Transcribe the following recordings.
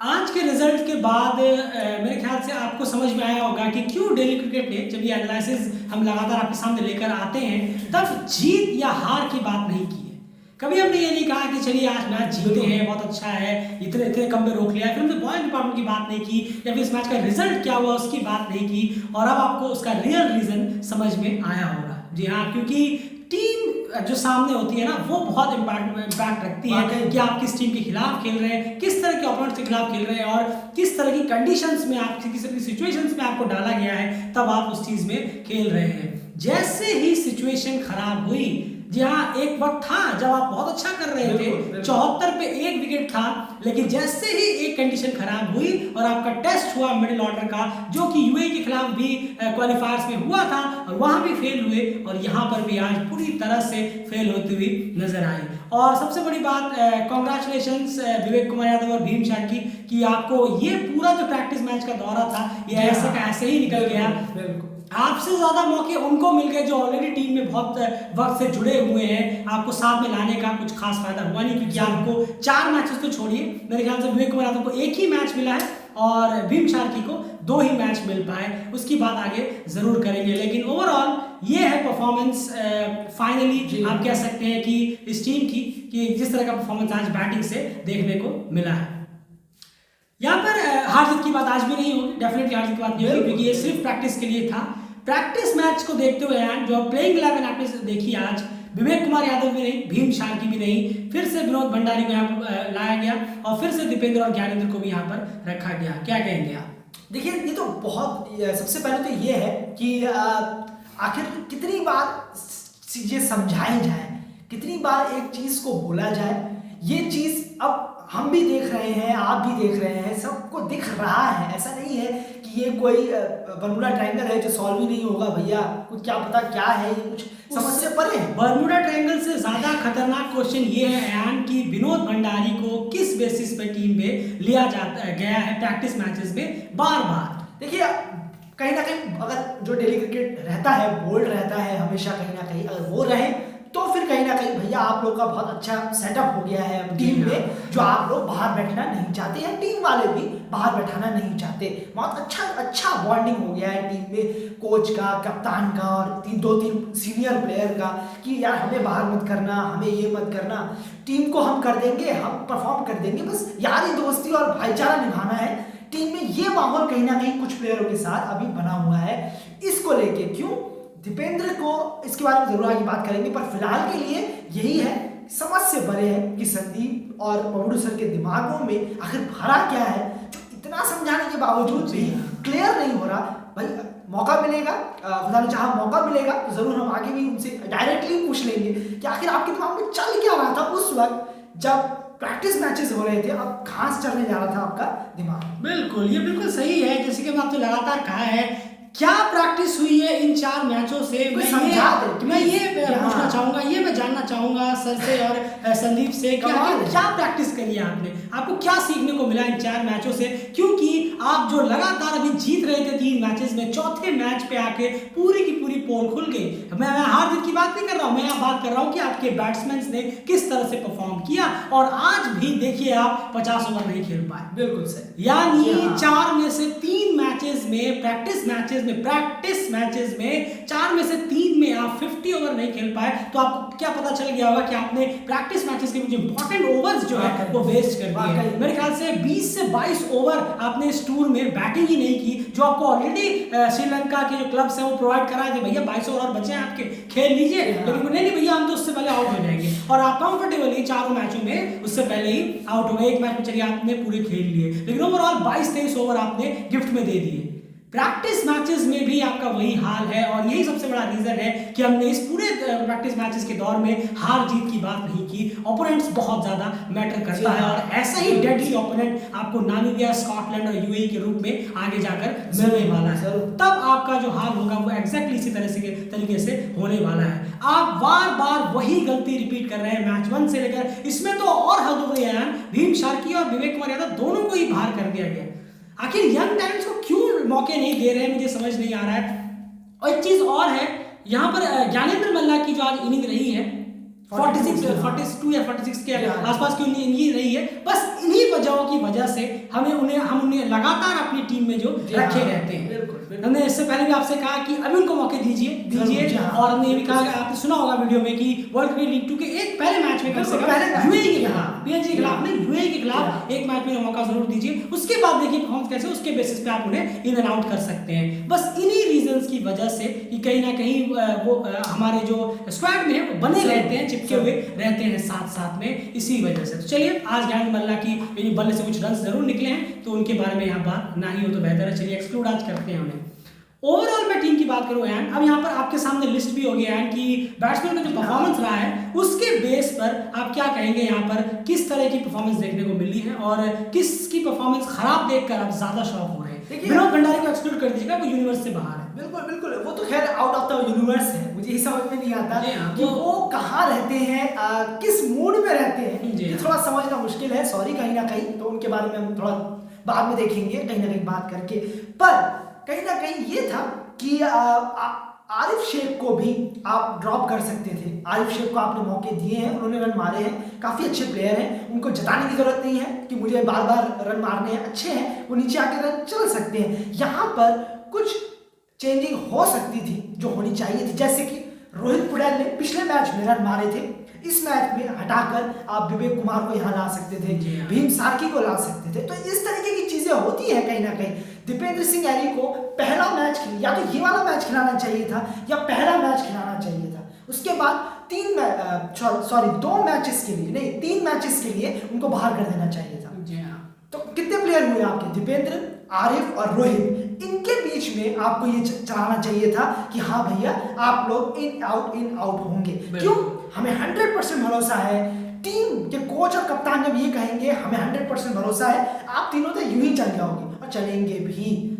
आज के रिजल्ट के बाद मेरे ख्याल से आपको समझ में आया होगा कि क्यों डेली क्रिकेट ने जब ये एनालिसिस हम लगातार आपके सामने लेकर आते हैं तब जीत या हार की बात नहीं की है। कभी हमने ये नहीं कहा कि चलिए आज मैच जीते हैं, बहुत अच्छा है, इतने इतने कम में रोक लिया। फिर हमने बॉलिंग डिपार्टमेंट की बात नहीं की या फिर इस मैच का रिजल्ट क्या हुआ उसकी बात नहीं की। और अब आपको उसका रियल रीजन समझ में आया होगा। जी हाँ, क्योंकि टीम जो सामने होती है ना वो बहुत इम्पैक्ट रखती है कि आप किस टीम के खिलाफ खेल रहे हैं, किस तरह के ओपोनेंट्स के खिलाफ खेल रहे हैं और किस तरह की कंडीशंस में आप किस तरह की सिचुएशंस में आपको डाला गया है तब आप उस चीज में खेल रहे हैं। जैसे ही सिचुएशन खराब हुई, जी हाँ, एक वक्त था जब आप बहुत अच्छा कर रहे थे, 74 पे 1 विकेट था, लेकिन जैसे ही एक कंडीशन खराब हुई और आपका टेस्ट हुआ मिडिल ऑर्डर का जो कि यूएई के खिलाफ भी क्वालिफायर्स में हुआ था और वहां भी फेल हुए और यहाँ पर भी आज पूरी तरह से फेल होती हुई नजर आई। और सबसे बड़ी बात, कॉन्ग्रेचुलेशंस विवेक कुमार यादव और भीम शार्की कि आपको ये पूरा जो प्रैक्टिस मैच का दौरा था ये ऐसे का ऐसे ही निकल गया। आपसे ज्यादा मौके उनको मिल गए जो ऑलरेडी टीम में बहुत वक्त से जुड़े हुए हैं। आपको साथ में लाने का कुछ खास फायदा हुआ नहीं क्योंकि आपको 4 मैचेस तो छोड़िए, मेरे ख्याल से विवेक कुमार यादव को 1 ही मैच मिला है और भीम शार्की को 2 ही मैच मिल पाए। उसकी बात आगे जरूर करेंगे, लेकिन ओवरऑल ये है परफॉर्मेंस। फाइनली आप कह सकते हैं कि इस टीम की कि जिस तरह का परफॉर्मेंस आज बैटिंग से देखने को मिला है। यहाँ पर हार जीत की बात आज भी नहीं होगी, डेफिनेटली हार जीत की बात नहीं होगी क्योंकि ये सिर्फ प्रैक्टिस के लिए था। प्रैक्टिस मैच को देखते हुए जो प्लेइंग 11 आपने देखी आज, विवेक कुमार यादव भी नहीं, भीम शार्की भी नहीं, फिर से विनोद भंडारी को यहाँ पर लाया गया और फिर से दीपेंद्र और ज्ञानेंद्र को भी यहाँ पर रखा गया। क्या कहेंगे आप? देखिए, ये तो बहुत, सबसे पहले तो ये है कि आखिर कितनी बार चीजें समझाई जाए, कितनी बार एक चीज को बोला जाए। ये चीज अब हम भी देख रहे हैं, आप भी देख रहे हैं, सबको दिख रहा है। ऐसा नहीं है कि ये कोई बर्मुडा ट्रायंगल है जो सॉल्व ही नहीं होगा। भैया कुछ क्या पता क्या है, ये कुछ समझ से परे है। बर्मुडा ट्रायंगल से ज्यादा खतरनाक क्वेश्चन ये है कि विनोद भंडारी को किस बेसिस पे टीम में लिया गया है प्रैक्टिस मैचेस में बार बार। देखिए, कहीं ना कहीं अगर जो डेली क्रिकेट रहता है, बोल्ड रहता है हमेशा, कहीं ना कहीं अगर वो रहे तो फिर कहीं ना कहीं भैया आप लोग का बहुत अच्छा सेटअप हो गया है टीम में, जो आप लोग बाहर बैठना नहीं चाहते हैं, टीम वाले भी बाहर बैठाना नहीं चाहते। बहुत अच्छा बॉन्डिंग हो गया है टीम में, कोच का, कप्तान का और 2-3 सीनियर प्लेयर का कि यार हमें बाहर मत करना, हमें ये मत करना, टीम को हम कर देंगे, हम परफॉर्म कर देंगे, बस यारी दोस्ती और भाईचारा निभाना है टीम में। ये माहौल कहीं ना कहीं कुछ प्लेयरों के साथ अभी बना हुआ है। इसको लेके क्यों दीपेंद्र को, इसके बारे में जरूर आगे बात करेंगे, पर फिलहाल के लिए यही है, समझ से बड़े है कि संदीप और ममडू सर के दिमागों में आखिर भरा क्या है जो इतना समझाने के बावजूद भी क्लियर नहीं हो रहा। भाई मौका मिलेगा, खुदा ने चाहा मौका मिलेगा तो जरूर हम आगे भी उनसे डायरेक्टली पूछ लेंगे कि आखिर आपके दिमाग में चल क्या रहा था उस वक्त जब प्रैक्टिस मैचेस हो रहे थे, अब घास चढ़ने जा रहा था आपका दिमाग। बिल्कुल, ये बिल्कुल सही है। जैसे कि आपने लगातार कहा है क्या प्रैक्टिस हुई है इन 4 मैचों से, मैं ये पूछना चाहूंगा, ये मैं जानना चाहूंगा सर से और संदीप से कि क्या प्रैक्टिस करी है आपने, आपको क्या सीखने को मिला इन 4 मैचों से? क्योंकि आप जो लगातार अभी जीत रहे थे 3 मैचेस में, चौथे मैच पे आके पूरी की पूरी पोल खुल गई। मैं हार जीत की बात नहीं कर रहा हूँ, मैं बात कर रहा हूँ कि आपके बैट्समैन ने किस तरह से परफॉर्म किया और आज भी देखिए आप 50 ओवर नहीं खेल पाए। बिल्कुल सही, यानी 4 में से 3 मैचेस में, प्रैक्टिस मैचेस में 4 में से 3 में आप 50 ओवर नहीं खेल पाए, तो आपको क्या पता चल गया होगा कि आपने प्रैक्टिस मैचेस के कुछ इंपॉर्टेंट ओवर्स जो है वो वेस्ट कर दिए। मेरे ख्याल से 20 से 22 ओवर आपने इस टूर में बैटिंग ही नहीं की, जो आपको ऑलरेडी श्रीलंका के जो क्लब्स हैं वो प्रोवाइड करा थे, भैया 22 ओवर बचे हैं आपके, खेल लीजिए। लेकिन नहीं भैया हम तो उससे पहले आउट हो जाएंगे और आप कंफर्टेबली 4 मैचों में उससे पहले ही आउट हो गए। एक मैच में चलिए आपने पूरे खेल लिए, लेकिन ओवरऑल 22-23 ओवर आपने गिफ्ट में दे दिए। प्रैक्टिस मैचेस में भी आपका वही हाल है और यही सबसे बड़ा रीजन है कि हमने इस पूरे प्रैक्टिस मैचेस के दौर में हार जीत की बात नहीं की। ओपोनेंट्स बहुत ज्यादा मैटर करता है और ऐसा ही डेडली ओपोनेंट आपको नामीबिया, स्कॉटलैंड और यूएई के रूप में आगे जाकर मिलने वाला है। तब आपका जो हाल होगा वो एग्जैक्टली इसी तरीके से होने वाला है। आप बार बार वही गलती रिपीट कर रहे हैं मैच 1 से लेकर, इसमें तो और हद हो गई है। भीम शार्की और विवेक कुमार यादव दोनों को ही बाहर कर दिया गया। आखिर यंग टैलेंट्स को क्यों मौके नहीं दे रहे हैं, मुझे समझ नहीं आ रहा है। और एक चीज और है, यहाँ पर ज्ञानेंद्र मल्ला की जो आज इनिंग रही है 42 या 46 के आसपास की इनकी रही है। बस इन्हीं वजहों की वजह से हम उन्हें लगातार अपनी टीम में जो रखे रहते हैं। हमने इससे पहले भी आपसे कहा कि अभी उनको मौके दीजिए और हमने ये भी कहा, आपने सुना होगा वीडियो में कि वर्ल्ड क्रिकेट लीग 2 के एक पहले मैच में कम से कम यूएई के खिलाफ, पीएनजी के खिलाफ नहीं, यूएई के खिलाफ एक मैच में मौका जरूर दीजिए। उसके बाद देखिए परफॉर्मेंस कैसे, उसके बेसिस पे आप उन्हें इन एंड आउट कर सकते हैं। बस इन्हीं रीजंस की वजह से कि कहीं ना कहीं वो हमारे जो स्क्वाड में है वो बने रहते हैं, चिपके हुए रहते हैं साथ में, इसी वजह से। तो चलिए आज ज्ञान मल्ला की बल्ले से कुछ रन जरूर निकले हैं, तो उनके बारे में यहाँ बात ना ही हो तो बेहतर है। चलिए एक्सक्लूड आज करते हैं उन्हें। ओवरऑल मैं टीम की बात करूं यान, अब यहाँ पर आपके सामने लिस्ट भी हो गया है कि बैट्समैन का जो परफॉर्मेंस रहा है उसके बेस पर आप क्या कहेंगे यहाँ पर किस तरह की परफॉर्मेंस देखने को मिली है और किसकी परफॉर्मेंस खराब देखकर आप ज्यादा शॉक हो रहे हैं। विनोद भंडारी को एक्सक्लूड कर दीजिएगा, वो यूनिवर्स से बाहर है। बिल्कुल वो तो खैर आउट ऑफ द यूनिवर्स है, मुझे ये समझ में नहीं आता कि वो कहाँ रहते हैं, किस मूड में रहते हैं, ये थोड़ा समझना मुश्किल है। सॉरी कहीं ना कहीं, तो उनके बारे में हम थोड़ा बाद में देखेंगे कहीं ना कहीं बात करके। पर कहीं ना कहीं ये था कि आरिफ शेख को भी आप ड्रॉप कर सकते थे। आरिफ शेख को आपने मौके दिए हैं, उन्होंने रन मारे हैं, काफ़ी अच्छे प्लेयर हैं, उनको जताने की जरूरत नहीं है कि मुझे बार बार रन मारने हैं, अच्छे हैं, वो नीचे आके रन चल सकते हैं। यहाँ पर कुछ चेंजिंग हो सकती थी जो होनी चाहिए थी, जैसे कि रोहित पुड़ैल ने पिछले मैच में रन मारे थे, इस मैच में हटाकर आप विवेक कुमार को यहाँ ला सकते थे, भीम सार्की को ला सकते थे। तो इस तरीके की चीजें होती हैं कहीं ना कहीं। दीपेंद्र सिंह ऐरी को पहला मैच या तो ये वाला मैच खिलाना चाहिए था या पहला मैच खिलाना चाहिए था। उसके बाद 2 मैचेस के लिए नहीं, 3 मैचेस के लिए उनको बाहर कर देना चाहिए था। तो कितने प्लेयर हुए आपके? दीपेंद्र, आरिफ और रोहित, इनके बीच में आपको ये चलाना चाहिए था कि हाँ भैया आप लोग इन आउट होंगे। क्यों? हमें 100% भरोसा है, टीम के कोच और कप्तान जब ये कहेंगे हमें 100% भरोसा है, आप तीनों तो यूं ही चल जाओगे और चलेंगे भी।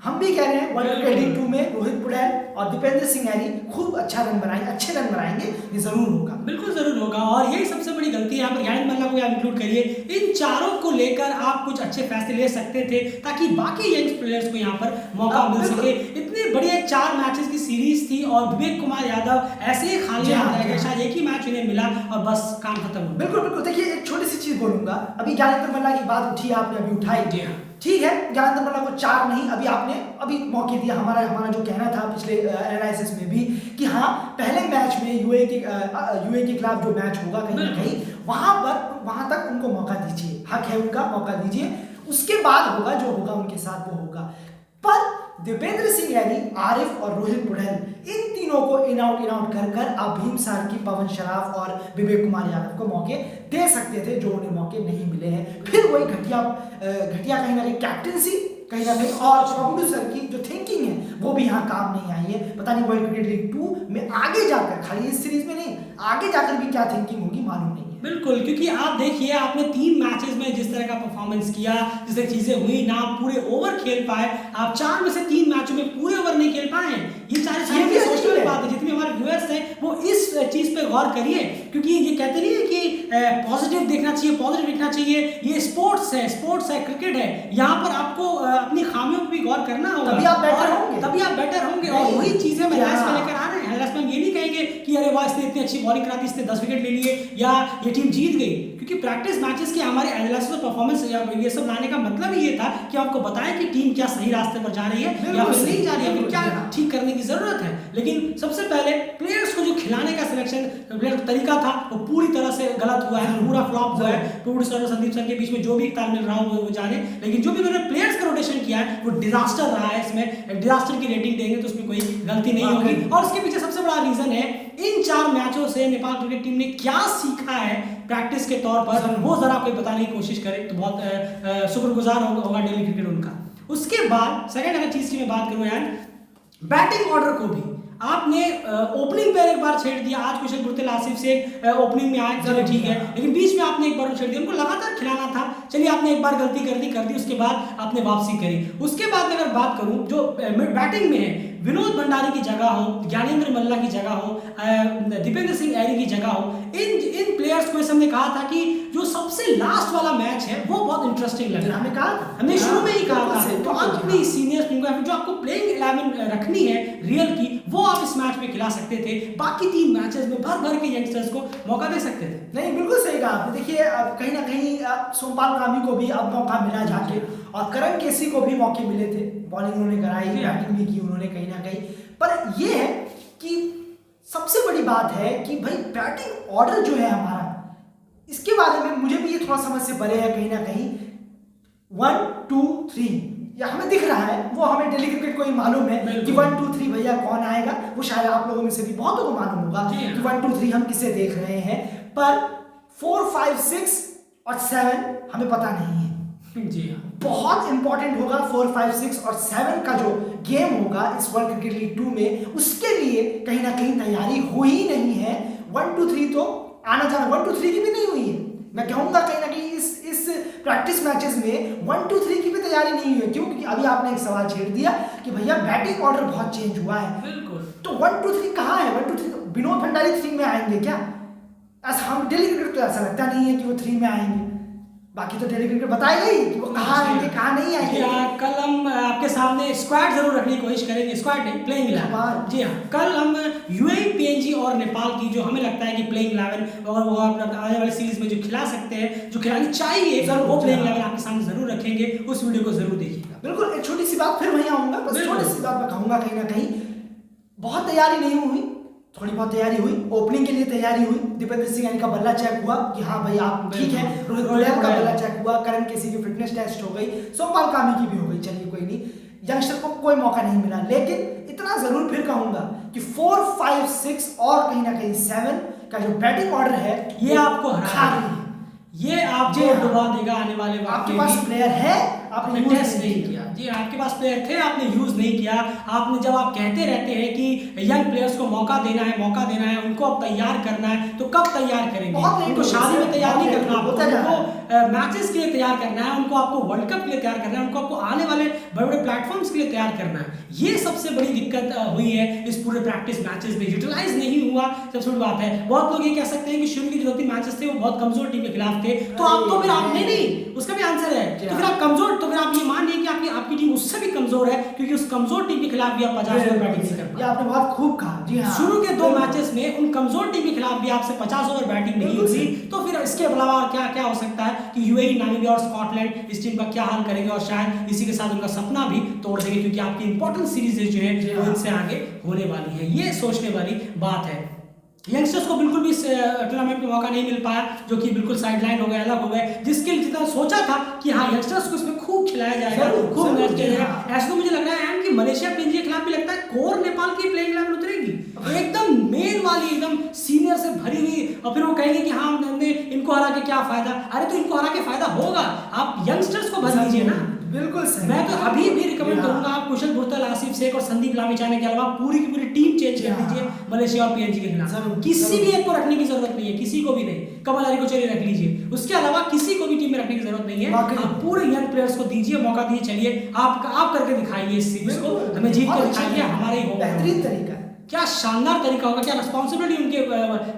हम भी कह रहे हैं वर्ल्ड क्रिकेट लीग 2 में रोहित पुड़ैल और दीपेंद्र सिंह ऐरी खूब अच्छे रन बनाएंगे, ये जरूर होगा, बिल्कुल जरूर होगा। और यही सबसे बड़ी गलती है यहाँ पर, ज्ञान मल्ला को आप इंक्लूड करिए, इन चारों को लेकर आप कुछ अच्छे फैसले ले सकते थे ताकि बाकी यंग प्लेयर्स को यहाँ पर मौका मिल सके। इतने बढ़िया 4 मैचेस की सीरीज थी और विवेक कुमार यादव ऐसे ही खाली हाथ रह गए, शायद एक ही मैच उन्हें मिला और बस काम खत्म हो। बिल्कुल। देखिए एक छोटी सी चीज बोलूंगा, अभी ज्ञानेंद्र मल्ला की बात उठी, आपने अभी उठाई, ठीक है, ज्ञानेंद्र मल्ला को 4 नहीं, अभी मौके दिया। हमारा जो कहना था पिछले एनालिसिस में भी कि हाँ पहले मैच में यूएई के खिलाफ जो मैच होगा कहीं ना कहीं वहां तक उनको मौका दीजिए, हक है उनका, मौका दीजिए। उसके बाद होगा जो होगा उनके साथ वो होगा। पर दीपेंद्र सिंह ऐरी, आरिफ और रोहित पुड़ैल, इन तीनों को इन आउट कर आप भीम सार्की, पवन शराफ और विवेक कुमार यादव को मौके दे सकते थे, जो उन्हें मौके नहीं मिले हैं। फिर वही घटिया कहीं ना कहीं कैप्टनसी, कहीं ना कहीं और शॉबुलू सर की जो थिंकिंग है वो भी यहाँ काम नहीं आई है। पता नहीं वर्ल्ड क्रिकेट लीग 2 में आगे जाकर, खाली इस सीरीज में नहीं, आगे जाकर भी क्या थिंकिंग होगी मालूम नहीं है। बिल्कुल, क्योंकि आप देखिए आपने 3 मैचेस में जिस तरह का परफॉर्मेंस किया, जिस तरह चीजें हुई ना, आप पूरे ओवर खेल पाए, आप 4 में से 3 मैचों में पूरे ओवर नहीं खेल पाए। ये सारी चीजें सोचने वाली बात है। जितने हमारे व्यूअर्स हैं वो इस चीज पे गौर करिए, क्योंकि ये कहते नहीं है कि पॉजिटिव देखना चाहिए, पॉजिटिव देखना चाहिए। ये स्पोर्ट्स है, क्रिकेट है, यहाँ पर आपको अपनी खामियों पर भी गौर करना होगा, तभी आप बेटर होंगे। और वही चीजें मैं लेकर आ रहे हैं। हम ये नहीं कहेंगे कि अरे वाह इसने इतनी अच्छी बॉलिंग कराती, इसने 10 विकेट ले लिए या ये टीम जीत गई, क्योंकि प्रैक्टिस मैचेस के हमारे एनालिसिस और परफॉर्मेंस ये सब लाने का मतलब ही ये था कि आपको बताएं कि टीम क्या सही रास्ते पर जा रही है या फिर नहीं जा रही है, फिर क्या ठीक करने की जरूरत है। लेकिन सबसे पहले प्लेयर्स को जो खिलाने का सिलेक्शन तरीका था वो पूरी तरह से गलत हुआ है, पूरा फ्लॉप हुआ है। प्रोड्यूसर और संदीप सर के बीच में जो भी तालमेल रहा हो वो जाने, लेकिन जो भी उन्होंने प्लेयर्स का रोटेशन किया है वो डिजास्टर रहा है। इसमें डिजास्टर की रेटिंग देंगे तो उसमें कोई गलती नहीं होगी। और उसके पीछे सबसे बड़ा रीजन है इन 4 मैचों से नेपाल क्रिकेट टीम ने क्या सीखा है प्रैक्टिस के तौर पर, वो जरा कोई बताने की कोशिश करे तो बहुत शुक्रगुजार होगा डेली क्रिकेट उनका। उसके बाद सेकंड अगर चीज की मैं बात करूं यार, बैटिंग ऑर्डर को भी आपने ओपनिंग पे एक बार छेड़ दिया। आज कुशल गुरतेल आसिफ से ओपनिंग में आए, चलो ठीक है, लेकिन बीच में आपने एक बार छेड़ दिया। उनको लगातार खिलाना था, चलिए आपने एक बार गलती कर दी, उसके बाद आपने वापसी करी। उसके बाद अगर बात करूं जो बैटिंग में है, विनोद भंडारी की जगह हो, ज्ञानेंद्र मल्ला की जगह हो, दीपेंद्र सिंह ऐरी की जगह हो, इन प्लेयर्स को हमने कहा था कि जो सबसे लास्ट वाला मैच है वो बहुत इंटरेस्टिंग लग रहा है। हमने कहा था, हमने शुरू में ही कहा था। तो बिल्कुल अपनी सीनियर टीम को जो आपको प्लेइंग 11 रखनी है रियल की, वो आप इस मैच में खिला सकते थे। बाकी 3 मैचेस में भर के यंगस्टर्स को मौका दे सकते थे। नहीं, बिल्कुल सही कहा आपने। देखिए अब कहीं ना कहीं सोमपाल कामी को भी अब मौका मिला जाके, और करण केसी को भी मौके मिले थे, बॉलिंग उन्होंने कराई, बैटिंग भी की उन्होंने कहीं ना कहीं। पर ये है कि सबसे बड़ी बात है कि भाई बैटिंग ऑर्डर जो है हमारा, इसके बारे में मुझे भी ये थोड़ा समझ से परे है कहीं ना कहीं। 1 2 3 या हमें दिख रहा है, वो हमें डेली क्रिकेट को ही मालूम है कि 1 2 3 भैया कौन आएगा। वो शायद आप लोगों में से भी बहुतों को मालूम होगा कि 1 2 3 हम किसे देख रहे हैं। पर 4 5 6 और 7 हमें पता नहीं है। जी हाँ, बहुत इंपॉर्टेंट होगा 4 5 6 और 7 का जो गेम होगा इस वर्ल्ड क्रिकेट लीग 2 में, उसके लिए कहीं ना कहीं तैयारी हुई ही नहीं है। 1 2 3 तो आना जाना, 1 2 3 की भी नहीं हुई है। मैं कहूंगा कहीं ना कहीं इस प्रैक्टिस मैचेस में 1 2 3 की भी तैयारी नहीं हुई है। क्यों? क्योंकि अभी आपने एक सवाल छेड़ दिया कि भैया बैटिंग ऑर्डर बहुत चेंज हुआ है। बिल्कुल। तो 1 2 3 कहाँ है? 1 2 3 विनोद भंडारी 3 में आएंगे क्या? ऐसा हम डेली क्रिकेट तो ऐसा लगता नहीं है कि वो 3 में आएंगे। बाकी तो डेली क्रिकेट बताएगा ही कि वो कहाँ आएंगे कहाँ नहीं आएंगे। कल हम आपके सामने स्क्वाड जरूर रखने की कोशिश करेंगे, स्क्वाड नहीं, प्लेइंग 11। जी हाँ, कल हम यूएई, पीएनजी और नेपाल की जो हमें लगता है कि प्लेइंग 11 और वो आने वाली सीरीज में जो खिला सकते हैं, जो खिलानी चाहिए, वो प्लेइंग 11 आपके सामने जरूर रखेंगे। उस वीडियो को जरूर देखिएगा। बिल्कुल। एक छोटी सी बात फिर वहीं आऊंगा, बस छोटी सी बात मैं कहूंगा कहीं ना कहीं बहुत तैयारी नहीं हुई, थोड़ी बहुत तैयारी हुई। ओपनिंग के लिए तैयारी हुई, दीपेंद्र सिंह यानी का बल्ला चेक हुआ कि हाँ भाई आप ठीक है, रोहित पटेल का बल्ला चेक हुआ, करण केसी की फिटनेस टेस्ट हो गई, सोमपाल कामी की भी हो गई। चलिए कोई नहीं, यंगस्टर को कोई मौका नहीं मिला, लेकिन इतना जरूर फिर कहूंगा कि 4 5 6 और कहीं ना कहीं 7 का जो बैटिंग ऑर्डर है ये आपको हरा देगा, ये आपको डुबा देगा आने वाले वक्त। आपके पास प्लेयर है, आपने टेस्ट नहीं किया। जी, आपके पास प्लेयर थे, आपने यूज नहीं किया। आपने जब आप कहते रहते हैं कि यंग प्लेयर्स को मौका देना है, उनको अब तैयार करना है, तो कब तैयार करेंगे? उनको शादी में तैयार नहीं करना, उनको मैचेस के लिए तैयार करना है, उनको आपको वर्ल्ड कप के लिए तैयार करना है, उनको आपको आने वाले बड़े बड़े प्लेटफॉर्म्स के लिए तैयार करना है। ये सबसे बड़ी दिक्कत हुई है इस पूरे प्रैक्टिस मैचेस में, यूटिलाइज नहीं हुआ। सबसे बड़ी बात है, बहुत लोग ये कह सकते हैं कि शुरू की जो 2-3 मैचेस थे वो बहुत कमजोर टीम के खिलाफ थे, तो आप तो फिर आप नहीं, उसका भी आंसर है। तो फिर आप कमजोर, तो फिर आप ये मान लीजिए कि आपकी टीम उससे भी कमजोर है, क्योंकि उस कमजोर टीम के खिलाफ भी आप 50 ओवर बैटिंग नहीं कर पाए। ये आपने बहुत खूब कहा। जी हाँ, शुरू के 2 मैचेस में उन कमजोर टीम के खिलाफ भी आपसे 50 ओवर बैटिंग नहीं हुई, तो फिर इसके अलावा क्या हो सकता है कि यूएई, नामीबिया और स्कॉटलैंड इस टीम का क्या हाल करेंगे, और शायद इसी के साथ उनका सपना भी तोड़ देंगे, क्योंकि आपकी इंपॉर्टेंट सीरीज जो है वो इनसे आगे होने वाली है। ये सोचने वाली बात है। यंगस्टर्स को बिल्कुल भी टूर्नामेंट में मौका नहीं मिल पाया, जो कि बिल्कुल साइडलाइन हो गए, अलग हो गए। जिसके लिए जितना सोचा था कि हाँ यंगस्टर्स को इसमें खूब खिलाया जाएगा, खूब मैच किया जाएगा, ऐसा तो मुझे लग रहा है कि मलेशिया, पीएनजी के खिलाफ भी लगता है कोर नेपाल की प्लेइंग 11 उतरेगी एकदम मेन वाली, एकदम सीनियर से भरी हुई, और फिर वो कहेंगे कि हाँ हमने इनको हरा के क्या फायदा। अरे तो इनको हरा के फायदा होगा, आप यंगस्टर्स को भर लीजिए ना। बिल्कुल सही। मैं तो अभी भी रिकमेंड करूंगा आप कुशल भुर्तल, आसिफ शेख और संदीप लामिछाने के अलावा पूरी की पूरी टीम चेंज कर दीजिए मलेशिया और पीएनजी के खिलाफ। किसी भी एक को रखने की जरूरत नहीं है, किसी को भी नहीं। कमल हरी को चलिए रख लीजिए, उसके अलावा किसी को भी टीम में रखने की जरूरत नहीं है। आप पूरे यंग प्लेयर्स को दीजिए, मौका दीजिए। चलिए आप करके दिखाइए इस सीरीज को, हमें जीत कर दिखाइए, हमारे ही होगा। बेहतरीन तरीका, क्या शानदार तरीका होगा, क्या रिस्पॉन्सिबिलिटी उनके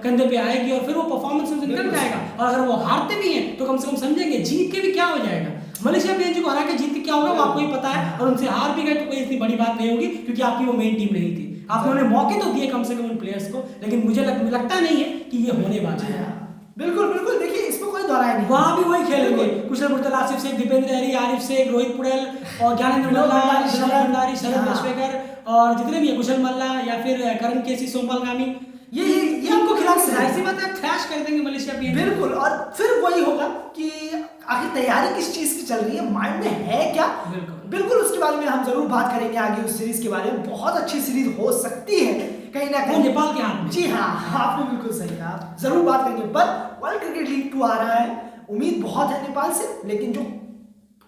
कंधे पे आएगी, और फिर वो परफॉर्मेंस उनसे निकल जाएगा। और अगर वो हारते भी हैं तो कम से कम समझेंगे जीत के भी क्या हो जाएगा। मलेशिया पीएनजी को हरा के जीत के क्या होगा वो आपको ही पता है, और उनसे हार भी गए तो कोई इतनी बड़ी बात नहीं होगी, क्योंकि आपकी वो मेन टीम नहीं थी। आपने उन्हें मौके तो दिए कम से कम उन प्लेयर्स को, लेकिन मुझे लगता नहीं है कि ये होने वाला है। बिल्कुल बिल्कुल, देखिए इसमें कोई दोहराई नहीं, वहां भी वही खेलेंगे, कुशल भुर्तल, आसिफ शेख, दीपेंद्र ऐरी, आरिफ शेख, रोहित पटेल और ज्ञानेंद्र मल्ला, विनोद भंडारी, शरद अश्वेकर और जितने भी है, कुशल मल्ला या फिर करण केसी, सोमपाल कामी, ये हमको खिलाफ ऐसी बात है, थ्रैश कर देंगे मलेशिया पीएनजी। बिल्कुल। और फिर वही होगा कि आखिर तैयारी किस चीज की चल रही है, माइंड में है क्या। बिल्कुल उसके बारे में हम जरूर बात करेंगे आगे, उस सीरीज के बारे में। बहुत अच्छी सीरीज हो सकती है कहीं ना कहीं नेपाल के हाथ में। जी हाँ, आपने बिल्कुल सही कहा, जरूर बात करेंगे। पर वर्ल्ड क्रिकेट लीग 2 आ रहा है, उम्मीद बहुत है नेपाल से, लेकिन जो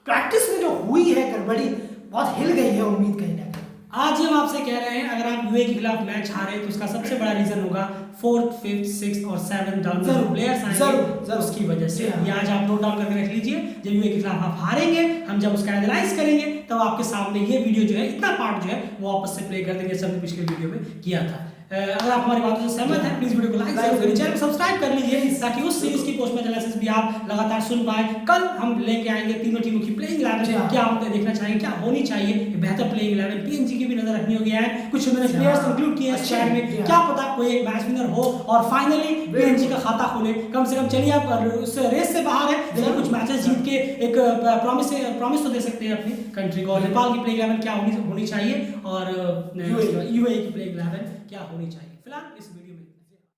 प्रैक्टिस में जो हुई है गड़बड़ी, बहुत हिल गई है उम्मीद कहीं ना कहीं। आज ही हम आपसे कह रहे हैं अगर आप यूएई के खिलाफ मैच हारे तो उसका सबसे बड़ा रीजन होगा 4th, 5th, 6th और 7th डाउन में जो प्लेयर्स आएंगे उसकी वजह से। ये आज आप नोट डाउन करके रख लीजिए। जब यूएई के खिलाफ आप हारेंगे, हम जब उसका एनालाइज करेंगे तब आपके सामने ये वीडियो जो है, इतना पार्ट जो है वो वापस से प्ले कर देंगे, जैसे हमने पिछले वीडियो में किया था। अगर आप हमारी बातों से सहमत हैं, प्लीज वीडियो को लाइक करिए, चैनल को सब्सक्राइब कर लीजिए ताकि उस सीरीज की पोस्ट मैच एनालिसिस भी आप लगातार सुन पाए। कल हम लेके आएंगे तीनों टीमों की प्लेइंग 11, क्या हम देखना चाहेंगे, क्या होनी चाहिए बेहतर प्लेइंग 11। पीएनजी की भी नजर रखनी होगी है, कुछ मैंने प्लेयर्स इंक्लूड किए हैं चैट में, क्या पता कोई एक मैच विनर हो और फाइनली पीएनजी का खाता खोले कम से कम। चलिए आप उस रेस से बाहर है लेकिन कुछ मैचेस जीत के एक प्रॉमिस तो दे सकते हैं अपनी कंट्री को। नेपाल की प्लेइंग 11 क्या होनी चाहिए और यूएई की प्लेइंग 11 क्या होनी चाहिए। फिलहाल इस वीडियो में